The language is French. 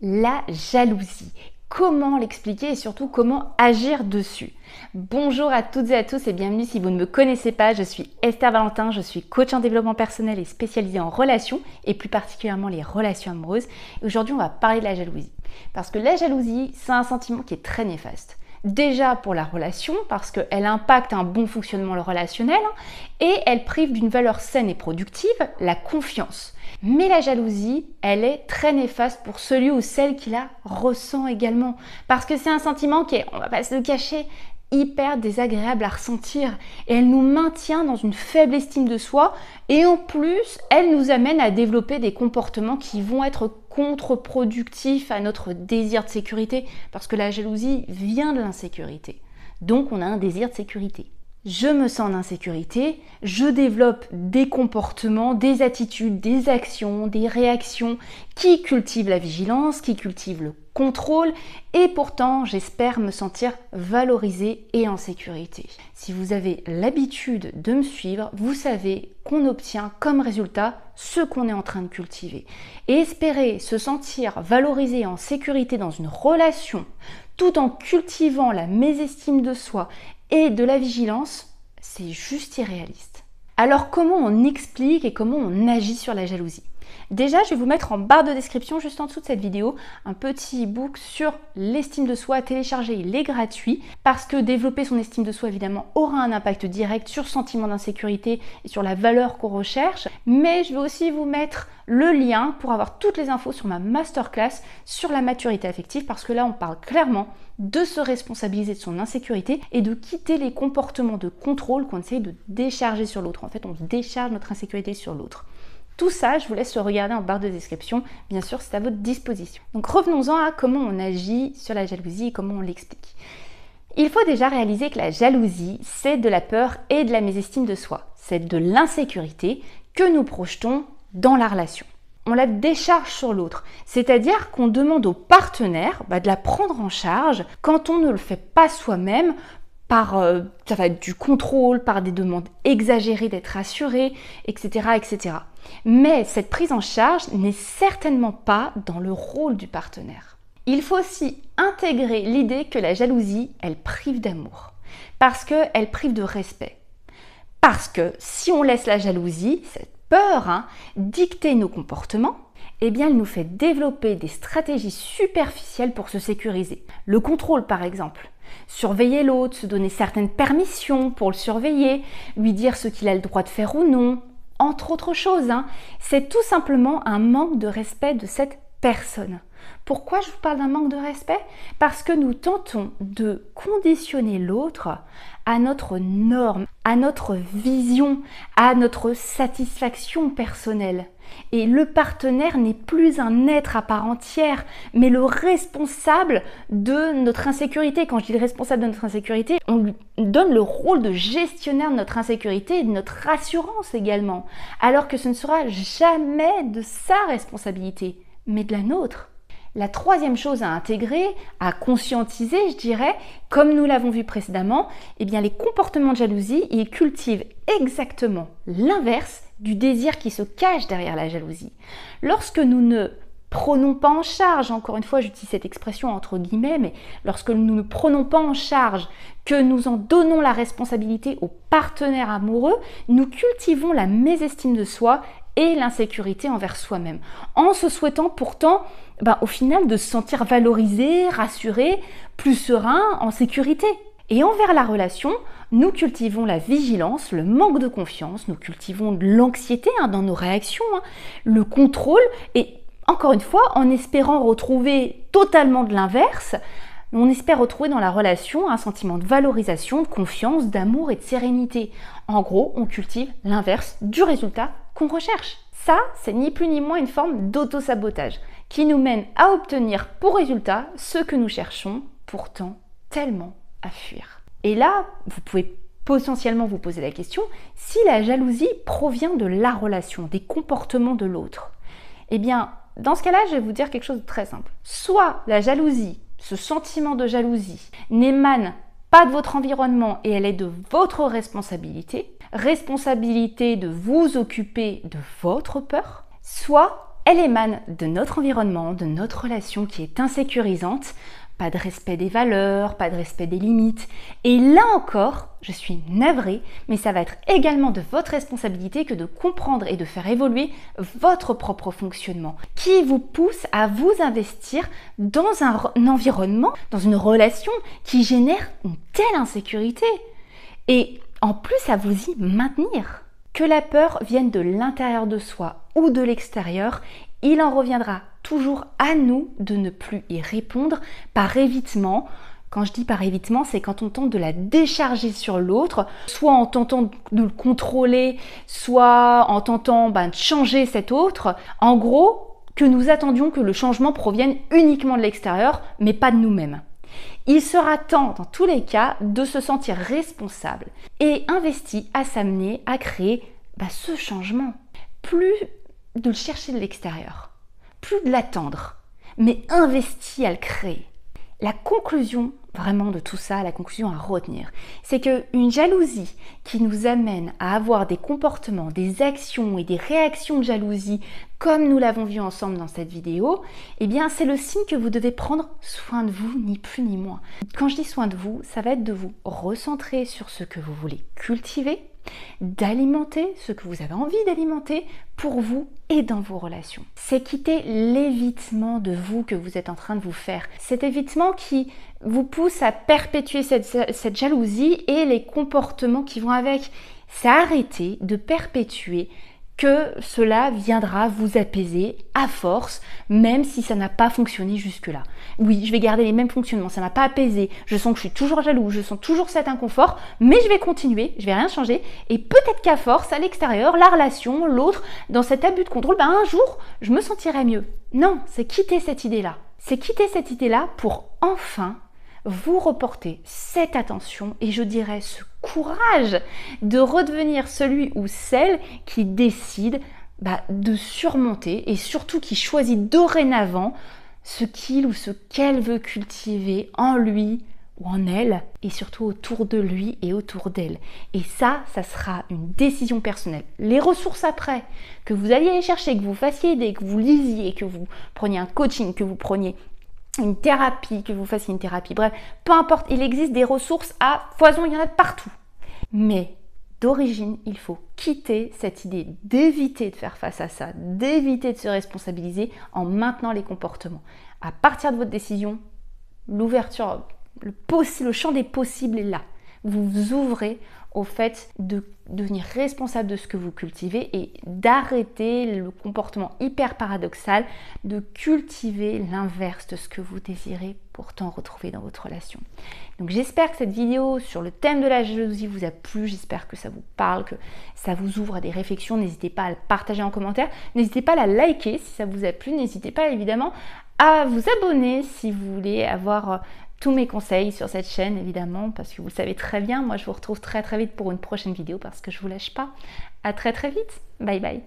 La jalousie. Comment l'expliquer et surtout comment agir dessus? Bonjour à toutes et à tous et bienvenue si vous ne me connaissez pas, je suis Esther Valentin, je suis coach en développement personnel et spécialisée en relations et plus particulièrement les relations amoureuses. Et aujourd'hui on va parler de la jalousie. Parce que la jalousie, c'est un sentiment qui est très néfaste. Déjà pour la relation, parce qu'elle impacte un bon fonctionnement relationnel et elle prive d'une valeur saine et productive, la confiance. Mais la jalousie, elle est très néfaste pour celui ou celle qui la ressent également. Parce que c'est un sentiment qui est, on va pas se le cacher, hyper désagréable à ressentir. Et elle nous maintient dans une faible estime de soi. Et en plus, elle nous amène à développer des comportements qui vont être contre-productifs à notre désir de sécurité. Parce que la jalousie vient de l'insécurité. Donc on a un désir de sécurité. Je me sens en insécurité, je développe des comportements, des attitudes, des actions, des réactions qui cultivent la vigilance, qui cultivent le contrôle et pourtant j'espère me sentir valorisée et en sécurité. Si vous avez l'habitude de me suivre, vous savez qu'on obtient comme résultat ce qu'on est en train de cultiver. Et espérer se sentir valorisé et en sécurité dans une relation tout en cultivant la mésestime de soi et de la vigilance, c'est juste irréaliste. Alors comment on explique et comment on agit sur la jalousie? Déjà, je vais vous mettre en barre de description, juste en dessous de cette vidéo, un petit e-book sur l'estime de soi à télécharger. Il est gratuit parce que développer son estime de soi, évidemment, aura un impact direct sur le sentiment d'insécurité et sur la valeur qu'on recherche. Mais je vais aussi vous mettre le lien pour avoir toutes les infos sur ma masterclass sur la maturité affective parce que là, on parle clairement de se responsabiliser de son insécurité et de quitter les comportements de contrôle qu'on essaye de décharger sur l'autre. En fait, on décharge notre insécurité sur l'autre. Tout ça, je vous laisse le regarder en barre de description. Bien sûr, c'est à votre disposition. Donc revenons-en à comment on agit sur la jalousie et comment on l'explique. Il faut déjà réaliser que la jalousie, c'est de la peur et de la mésestime de soi. C'est de l'insécurité que nous projetons dans la relation. On la décharge sur l'autre. C'est-à-dire qu'on demande au partenaire de la prendre en charge quand on ne le fait pas soi-même ça va être du contrôle, par des demandes exagérées d'être assuré, etc., etc. Mais cette prise en charge n'est certainement pas dans le rôle du partenaire. Il faut aussi intégrer l'idée que la jalousie, elle prive d'amour. Parce qu'elle prive de respect. Parce que si on laisse la jalousie, cette peur, dicter nos comportements, eh bien, elle nous fait développer des stratégies superficielles pour se sécuriser. Le contrôle, par exemple. Surveiller l'autre, se donner certaines permissions pour le surveiller, lui dire ce qu'il a le droit de faire ou non, entre autres choses. C'est tout simplement un manque de respect de cette personne. Pourquoi je vous parle d'un manque de respect? Parce que nous tentons de conditionner l'autre à notre norme, à notre vision, à notre satisfaction personnelle. Et le partenaire n'est plus un être à part entière, mais le responsable de notre insécurité. Quand je dis le responsable de notre insécurité, on lui donne le rôle de gestionnaire de notre insécurité et de notre rassurance également. Alors que ce ne sera jamais de sa responsabilité, mais de la nôtre. La troisième chose à intégrer, à conscientiser, je dirais, comme nous l'avons vu précédemment, eh bien les comportements de jalousie, ils cultivent exactement l'inverse du désir qui se cache derrière la jalousie. Lorsque nous ne prenons pas en charge, encore une fois j'utilise cette expression entre guillemets, mais lorsque nous ne prenons pas en charge, que nous en donnons la responsabilité au partenaire amoureux, nous cultivons la mésestime de soi et l'insécurité envers soi-même, en se souhaitant pourtant au final de se sentir valorisé, rassuré, plus serein, en sécurité. Et envers la relation, nous cultivons la vigilance, le manque de confiance, nous cultivons de l'anxiété dans nos réactions, le contrôle, et encore une fois, en espérant retrouver totalement de l'inverse, on espère retrouver dans la relation un sentiment de valorisation, de confiance, d'amour et de sérénité. En gros, on cultive l'inverse du résultat qu'on recherche. Ça, c'est ni plus ni moins une forme d'auto-sabotage qui nous mène à obtenir pour résultat ce que nous cherchons pourtant tellement à fuir. Et là, vous pouvez potentiellement vous poser la question, si la jalousie provient de la relation, des comportements de l'autre, eh bien, dans ce cas-là, je vais vous dire quelque chose de très simple. Soit la jalousie, ce sentiment de jalousie, n'émane pas de votre environnement et elle est de votre responsabilité de vous occuper de votre peur, soit elle émane de notre environnement, de notre relation qui est insécurisante. Pas de respect des valeurs, pas de respect des limites. Et là encore, je suis navrée, mais ça va être également de votre responsabilité que de comprendre et de faire évoluer votre propre fonctionnement, qui vous pousse à vous investir dans un environnement, dans une relation qui génère une telle insécurité. Et en plus à vous y maintenir. Que la peur vienne de l'intérieur de soi ou de l'extérieur, il en reviendra toujours à nous de ne plus y répondre par évitement. Quand je dis par évitement, c'est quand on tente de la décharger sur l'autre, soit en tentant de le contrôler, soit en tentant de changer cet autre. En gros, que nous attendions que le changement provienne uniquement de l'extérieur, mais pas de nous-mêmes. Il sera temps, dans tous les cas, de se sentir responsable et investi à s'amener à créer ce changement. Plus de le chercher de l'extérieur, plus de l'attendre, mais investi à le créer. La conclusion vraiment de tout ça, la conclusion à retenir, c'est qu'une jalousie qui nous amène à avoir des comportements, des actions et des réactions de jalousie comme nous l'avons vu ensemble dans cette vidéo, eh bien c'est le signe que vous devez prendre soin de vous, ni plus ni moins. Quand je dis soin de vous, ça va être de vous recentrer sur ce que vous voulez cultiver, d'alimenter ce que vous avez envie d'alimenter pour vous et dans vos relations. C'est quitter l'évitement de vous que vous êtes en train de vous faire. Cet évitement qui vous pousse à perpétuer cette jalousie et les comportements qui vont avec. C'est arrêter de perpétuer que cela viendra vous apaiser à force, même si ça n'a pas fonctionné jusque-là. Oui, je vais garder les mêmes fonctionnements, ça n'a pas apaisé, je sens que je suis toujours jaloux, je sens toujours cet inconfort, mais je vais continuer, je vais rien changer, et peut-être qu'à force, à l'extérieur, la relation, l'autre, dans cet abus de contrôle, un jour, je me sentirai mieux. Non, c'est quitter cette idée-là. C'est quitter cette idée-là pour enfin vous reporter cette attention et je dirais ce courage de redevenir celui ou celle qui décide de surmonter et surtout qui choisit dorénavant ce qu'il ou ce qu'elle veut cultiver en lui ou en elle et surtout autour de lui et autour d'elle. Et ça sera une décision personnelle. Les ressources après, que vous alliez les chercher, que vous fassiez aider, que vous lisiez, que vous preniez un coaching, que vous preniez une thérapie, que vous fassiez une thérapie, bref, peu importe, il existe des ressources à foison, il y en a de partout. Mais d'origine, il faut quitter cette idée d'éviter de faire face à ça, d'éviter de se responsabiliser en maintenant les comportements. À partir de votre décision, l'ouverture, le champ des possibles est là. Vous vous ouvrez au fait de devenir responsable de ce que vous cultivez et d'arrêter le comportement hyper paradoxal de cultiver l'inverse de ce que vous désirez pourtant retrouver dans votre relation. Donc j'espère que cette vidéo sur le thème de la jalousie vous a plu, j'espère que ça vous parle, que ça vous ouvre à des réflexions. N'hésitez pas à le partager en commentaire, n'hésitez pas à la liker si ça vous a plu, n'hésitez pas évidemment à vous abonner si vous voulez avoir tous mes conseils sur cette chaîne évidemment, parce que vous le savez très bien, moi je vous retrouve très vite pour une prochaine vidéo parce que je vous lâche pas. À très vite, bye bye.